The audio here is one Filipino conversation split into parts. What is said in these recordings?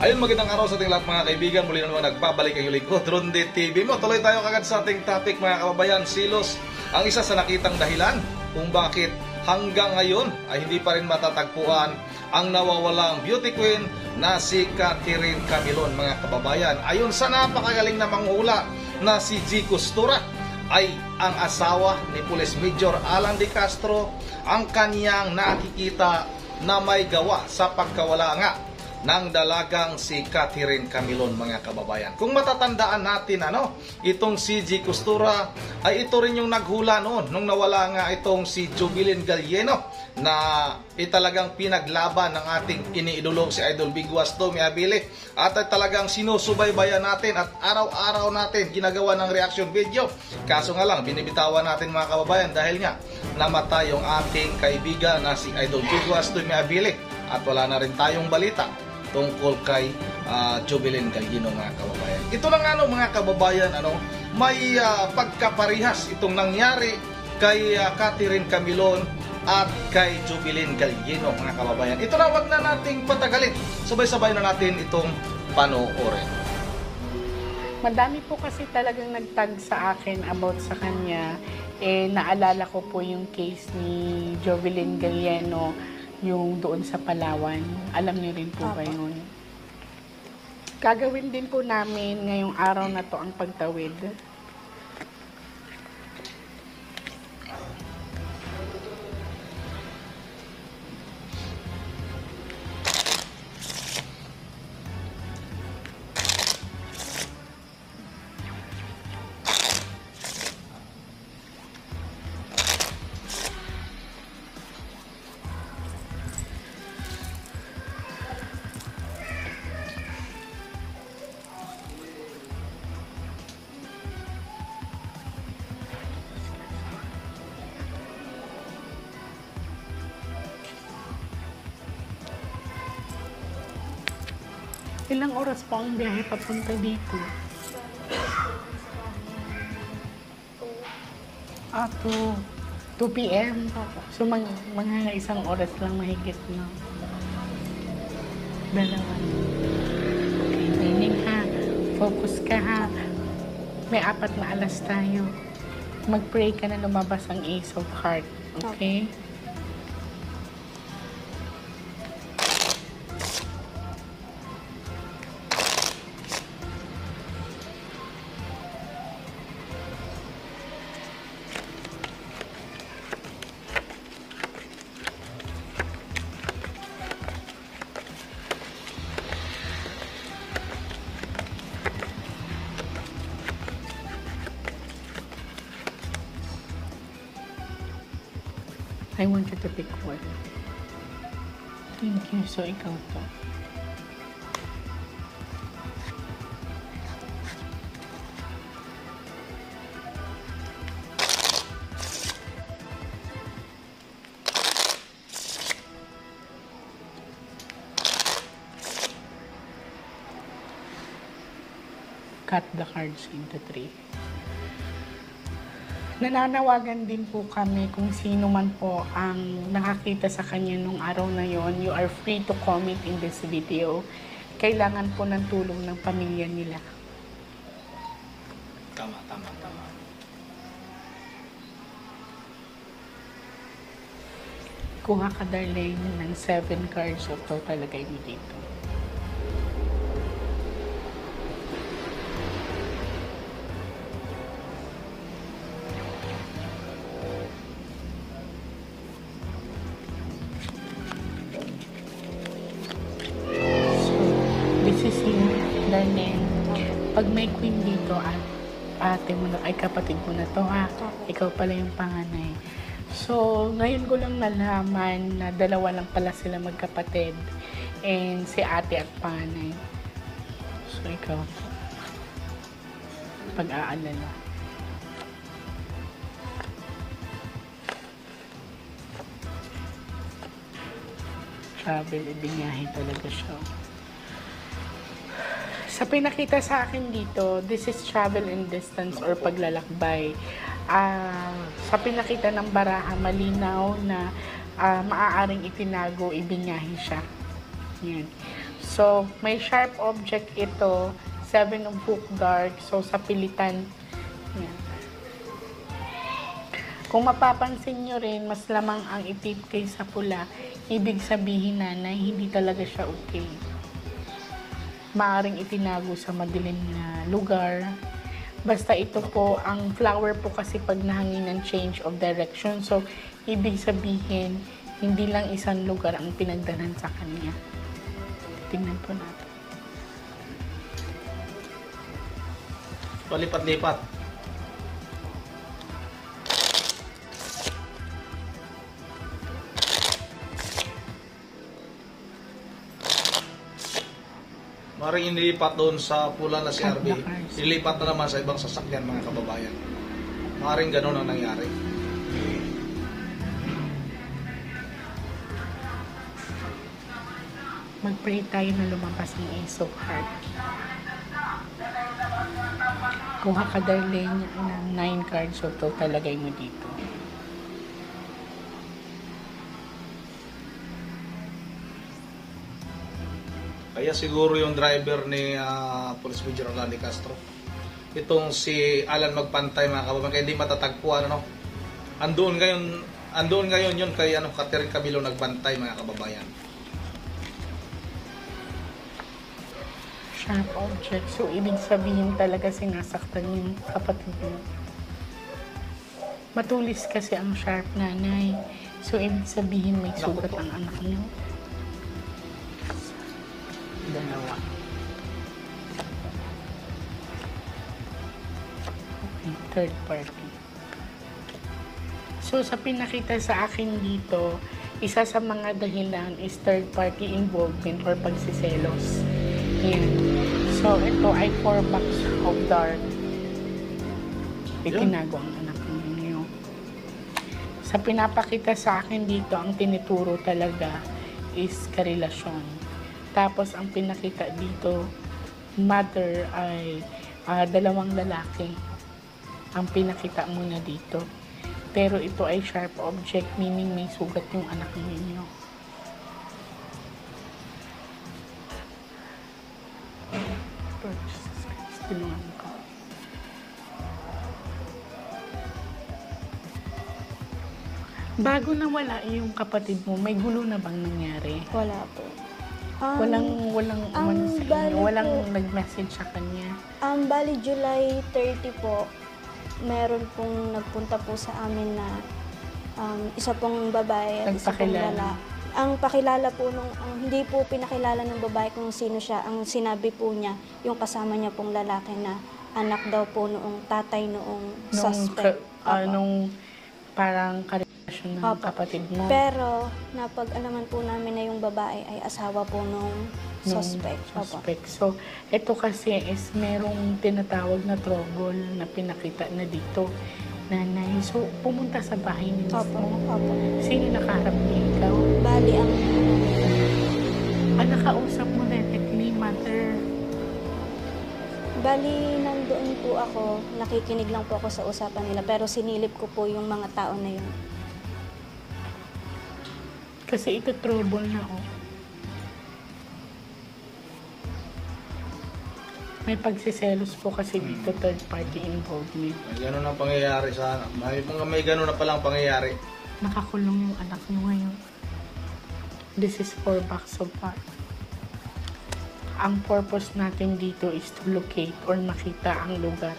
Ayun, magandang araw sa ating lahat mga kaibigan. Muli na naman nagbabalik ang lingkod, Ronde TV mo. Tuloy tayo kagad sa ating topic mga kababayan. Silos ang isa sa nakitang dahilan kung bakit hanggang ngayon ay hindi pa rin matatagpuan ang nawawalang beauty queen na si Catherine Camilon mga kababayan. Ayon sa napakagaling na manghula na si G. Costura, ay ang asawa ni Police Major Alan De Castro ang kanyang nakikita na may gawa sa pagkawala nga ng dalagang si Catherine Camilon mga kababayan. Kung matatandaan natin itong si G. Costura ay ito rin yung naghula noon nung nawala nga itong si Jovelyn Galieno na talagang pinaglaban ng ating iniidolo si Idol Biguas Tommy Abile at talagang sinusubaybayan natin at araw-araw natin ginagawa ng reaction video. Kaso nga lang binibitawan natin mga kababayan dahil nga namatay yung ating kaibigan na si Idol Biguas Tommy Abile at wala na rin tayong balita tungkol kay Jovelyn Galieno mga kababayan. Ito lang mga kababayan, may pagkaparihas itong nangyari kay Catherine Camilon at kay Jovelyn Galieno mga kababayan. Ito na, wag na nating patagalin. Sabay-sabay na natin itong panoorin. Madami po kasi talagang nagtag sa akin about sa kanya. Naalala ko po yung case ni Jovelyn Galieno, yung doon sa Palawan. Alam niyo rin po ba yun? Gagawin din po namin ngayong araw na to ang pagtawid. Ilang oras po ang biyahe papunta dito? 2 p.m. So, mga isang oras lang mahigit na. Dalawa. Okay, meaning ha. Focus ka ha. May 4 na alas tayo. Mag-pray ka na lumabas ang Ace of Heart. Okay? I want you to pick one. Thank you. So, ikaw to. Cut the cards into 3. Nananawagan din po kami kung sino man po ang nakakita sa kanya nung araw na yon. You are free to comment in this video. Kailangan po ng tulong ng pamilya nila. Tama. Kuha ka, darling, ng 7 cards of total lagay mo dito. Darling, pag may queen dito at ate mo na, ay kapatid mo na to ha, ikaw pala yung panganay. So, ngayon ko lang nalaman na 2 lang pala sila magkapatid and si ate at panganay. So, ikaw pag-aalala. Travel, ibinyahe talaga siya. Sa pinakita sa akin dito, this is travel and distance or paglalakbay. Sa pinakita ng baraha, malinaw na maaaring itinago, ibinyahe siya. Yan. So, may sharp object ito, 7 of hook dark. So, sa pilitan, yan. Kung mapapansin nyo rin, mas lamang ang itip kaysa pula. Ibig sabihin na hindi talaga siya okay. Maaring itinago sa madilim na lugar. Basta ito po, ang flower po kasi pag nahanginan change of direction. So, ibig sabihin, hindi lang isang lugar ang pinagdanan sa kanya. Tingnan po natin. Palipat-lipat. Maring inilipat doon sa pula na si RB. Ilipat na naman sa ibang sasakyan, mga kababayan. Maring ganun ang nangyari. Mag-pray tayo na lumabas ng Ace of Heart. Kuha ka darling ng 9 cards, so ito talagay mo dito. Kaya siguro yung driver ni Police Major Orlando Castro, itong si Alan Magpantay, mga kababayan, kaya hindi matatagpuan, ano? Andoon ngayon yun kay Catherine Camilo nagbantay, mga kababayan. Sharp object. So, ibig sabihin talaga sinasaktan yung kapatid mo. Matulis kasi ang sharp nanay. So, ibig sabihin may sugat ang anak niyo. Dalawa. Okay, third party. So, sa pinakita sa akin dito, isa sa mga dahilan is third party involvement or pagsiselos. Yan. So, ito ay 4 box of dark. Itinago ang anak ninyo. Sa pinapakita sa akin dito, ang tinituro talaga is karelasyon. Tapos, ang pinakita dito, mother ay 2 lalaki. Ang pinakita muna dito. Pero ito ay sharp object, meaning may sugat yung anak ninyo. Tinungan ko. Bago nawala yung kapatid mo, may gulo na bang nangyari? Wala po. Walang umano sa bali inyo? Walang po- nag-message sa kanya? Bali July 30 po, meron pong nagpunta po sa amin na isa pong babae at isa pong Nagpakilala. lalaki. Ang pakilala po hindi po pinakilala ng babae kung sino siya. Ang sinabi po niya, yung kasama niya pong lalaki na anak daw po noong tatay noong suspect. Opo. Nung parang karelasyon ng Opo. kapatid mo? Pero napag-alaman po namin na yung babae ay asawa po nung suspect. Opo. Suspect. So, ito kasi is merong tinatawag na trouble na pinakita na dito. Nanay. So, pumunta sa bahay ni Opo. mismo. Opo. Sino nakaharap niya ikaw? Bali Nakausap mo directly, mother. Bali, nandoon po ako, nakikinig lang po ako sa usapan nila, pero sinilip ko po yung mga tao na yun. Kasi ito trouble na, oh. May pagsiselos po kasi dito, third party involvement. May ganun ang pangyayari sana. May ganun na palang pangyayari. Nakakulong yung anak nyo ngayon. This is 4 box of heart. Ang purpose natin dito is to locate or makita ang lugar.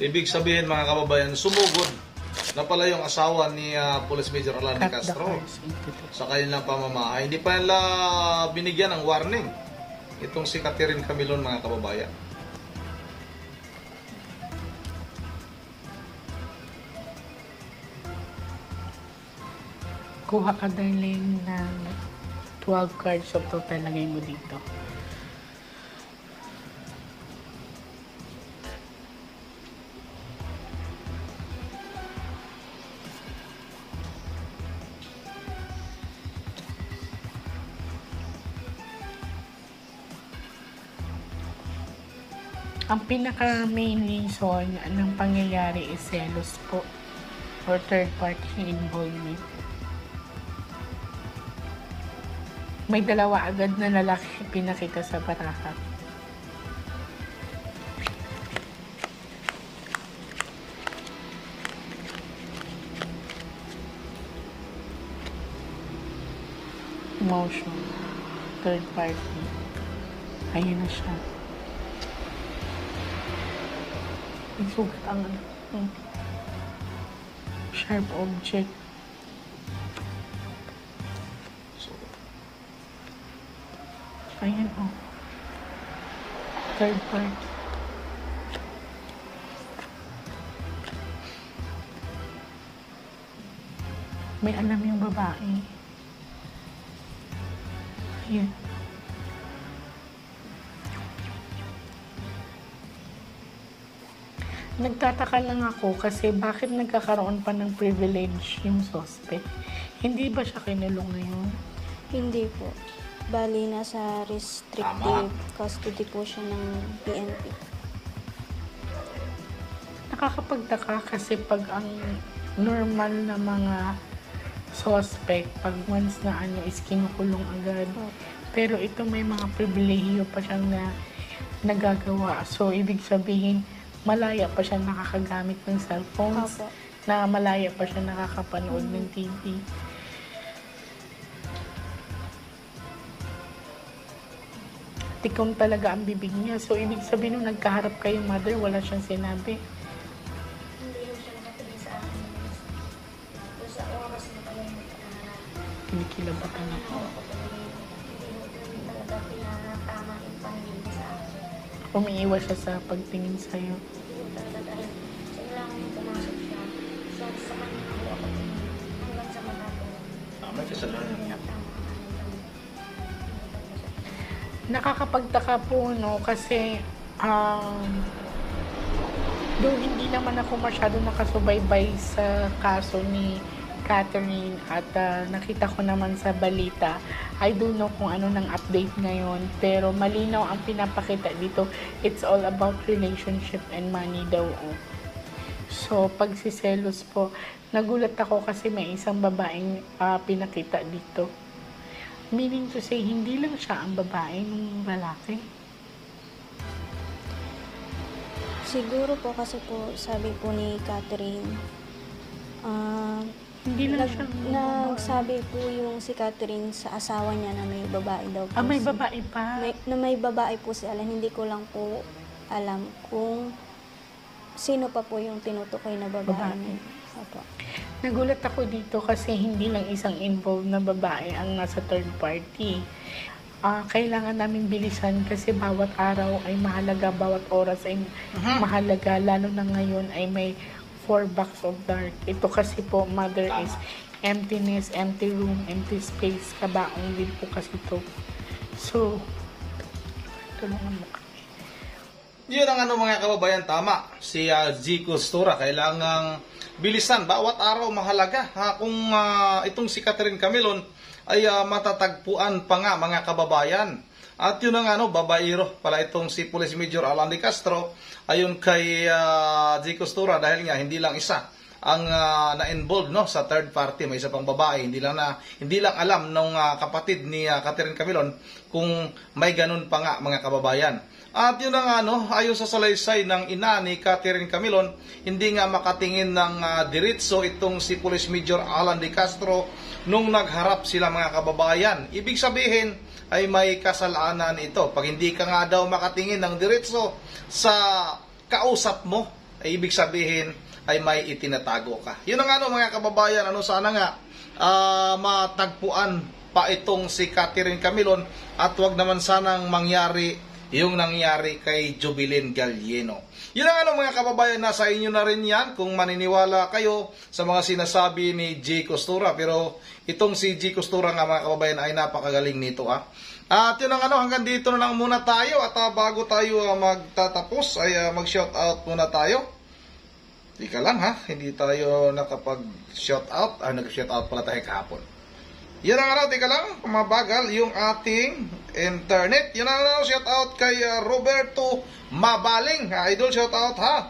Ibig sabihin, mga kababayan, sumugod na pala yung asawa ni Police Major Orlando Cut the Castro cards into two. sa kanilang pamamahay. Hindi pa nila binigyan ng warning itong si Catherine Camilon, mga kababayan. Kuha ka darling ng 12 cards of total, lagay mo dito. Ang pinaka main reason ng pangyayari is selos po or third party involvement. May dalawa agad na lalaki pinakita sa baraha. Emotion, third party. Ayun na siya. Isugat ang sharp object. Ayan o. Third party. May alam yung babae. Ayan. Nagtataka lang ako kasi bakit nagkakaroon pa ng privilege yung suspect? Hindi ba siya kinulong ngayon? Hindi po. Bali, nasa restrictive custody po siya ng PNP. Nakakapagtaka kasi pag ang normal na mga suspect, pag once na is kinukulong agad. Pero ito may mga pribilehiyo pa siyang nagagawa. So, ibig sabihin, malaya pa siya nakakagamit ng cellphones, na malaya pa siya nakakapanood ng TV. Tikong talaga ang bibig niya. So, ibig sabihin nung nagkaharap kayong mother, wala siyang sinabi. Hindi lang siya nakatabi sa akin. Doon sa oras na pala yung nagkaharap. Kinikilabatan ako. Hindi mo talaga pinatama yung paningin sa akin. Umiiwas siya sa pagtingin sa'yo. Hindi talaga dahil sigla ko nung pumasok siya. Sa kanya ako hanggang sa mata ko. May kasalanan niya. Nakakapagtaka po, no, kasi doon hindi naman ako masyado nakasubaybay sa kaso ni Catherine at nakita ko naman sa balita. I don't know kung ano ng update ngayon, pero malinaw ang pinapakita dito. It's all about relationship and money daw. So, pagsiselos po, nagulat ako kasi may isang babaeng pinakita dito. Meaning to say, hindi lang siya ang babae ng lalaki. Siguro po kasi po, sabi po ni Catherine, Hindi lang siya nagsabi po yung si Catherine sa asawa niya na may babae daw po. may babae pa. May babae po si Alan. Hindi ko lang po alam kung sino pa po yung tinutukoy na babae. Opo. Nagulat ako dito kasi hindi lang isang involved na babae ang nasa third party. Kailangan namin bilisan kasi bawat araw ay mahalaga, bawat oras ay mahalaga, lalo na ngayon ay may 4 box of dark. Ito kasi po, mother, is emptiness, empty room, empty space, kabaong din po kasi ito. So, tulungan mo kami. Yun ang mga kababayan, tama. Si G. Costura, kailangang bilisan. Bawat araw mahalaga. Kung itong si Catherine Camilon ay matatagpuan pa nga mga kababayan. At yun ang babaero pala itong si Police Major Alan de Castro ayon kay G. Costura dahil nga hindi lang isa ang na-involved sa third party, may isa pang babae, hindi lang alam ng kapatid ni Catherine Camilon kung may ganun pa nga mga kababayan. At yun ang ayon sa salaysay ng ina ni Catherine Camilon, hindi nga makatingin ng diretso itong si Police Major Alan de Castro nung nagharap sila mga kababayan. Ibig sabihin ay may kasalanan ito. Pag hindi ka nga daw makatingin ng diretso sa kausap mo, ay ibig sabihin ay may itinatago ka. Yun ang mga kababayan, sana nga matagpuan pa itong si Catherine Camilon at wag naman sanang mangyari yung nangyari kay Jubilin Galieno. Yun ang mga kababayan, nasa inyo na rin yan kung maniniwala kayo sa mga sinasabi ni G. Costura. Pero itong si G. Costura nga mga kababayan ay napakagaling nito. At yun ang hanggang dito na lang muna tayo. At bago tayo magtatapos ay mag-shoutout muna tayo. Ika lang hindi tayo nakapag-shoutout. Nag-shoutout pala tayo kahapon. Yan ang ano, tika lang, mabagal yung ating internet. Yan ang ano, shout out kay Roberto Mabaling. Idol, shout out ha.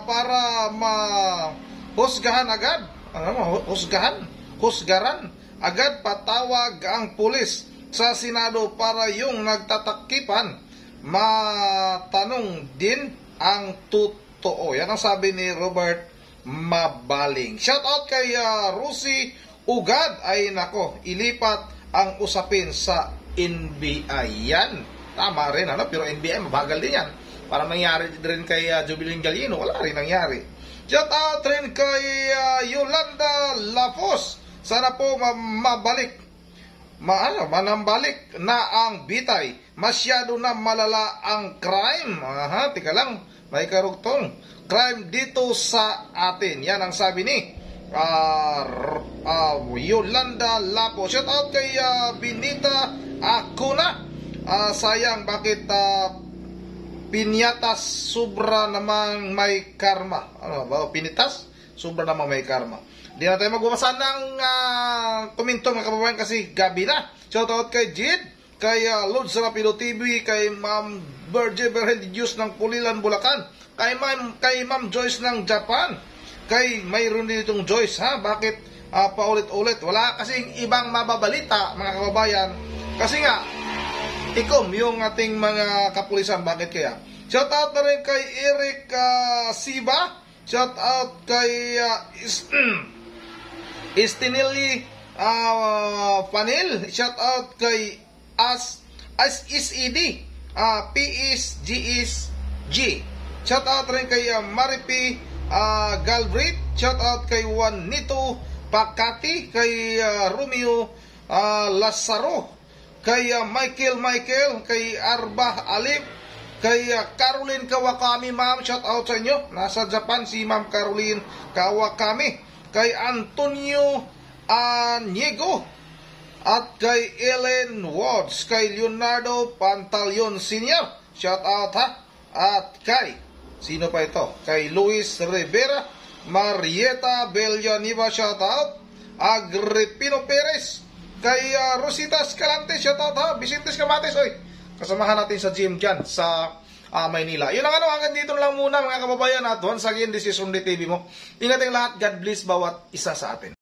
Para mahusgahan agad. Ano mo, husgaran agad patawag ang pulis sa Senado para yung nagtatakipan matanong din ang totoo. Yan ang sabi ni Robert Mabaling. Shout out kay Rusi Ugad. Ay nako, ilipat ang usapin sa NBI. Yan, tama rin ano, pero NBI mabagal din yan. Para nangyari rin kay Jubilin Galieno, wala rin nangyari. Shout out rin kay Yolanda Lafos. Sana po manambalik na ang bitay. Masyado na malala ang crime. Tika lang, may karugtong crime dito sa atin. Yan ang sabi ni Yolanda Lafos. Shout out kay Benita Acuna. Sayang, bakit Pinyatas, sobra namang may karma. Ano ba? Pinitas, sobra namang may karma. Di na tayo magbabasa ng komento mga kababayan kasi gabi na. Shoutout kay Jid, kay Lord Sarapido TV, kay Ma'am Berge Berhen Diyos ng Pulilan, Bulacan, kay Ma'am Joyce ng Japan, kay mayroon din itong Joyce ha. Bakit paulit-ulit? Wala kasing ibang mababalita mga kababayan. Kasi nga, ikom yung ating mga kapulisan. Bakit kaya? Shout out na rin kay Eric Siba. Shout out kay Istinili Panil. Shout out kay SED PSGSG. Shout out rin kay Maripi Galbrit. Shout out kay Juanito Pakati, kay Romeo Lazaro, kay Michael, kay Arba Alip, kay Caroline Kawakami, ma'am, shout out sa inyo. Nasa Japan si Ma'am Caroline Kawakami. Kay Antonio Aniego, at kay Ellen Woods, kay Leonardo Pantaleon Sr. Shout out ha. At kay, sino pa ito? Kay Luis Rivera, Marieta Bellaniva, shout out. Agripino Perez, kay Rosita Escalante, shout out ha. Vicente Camates, oy, kasamahan natin sa gym dyan sa Maynila. Yun ang ano, hanggang dito lang muna mga kababayan. At once again, this is Ronde TV mo. Ingat ang lahat. God bless bawat isa sa atin.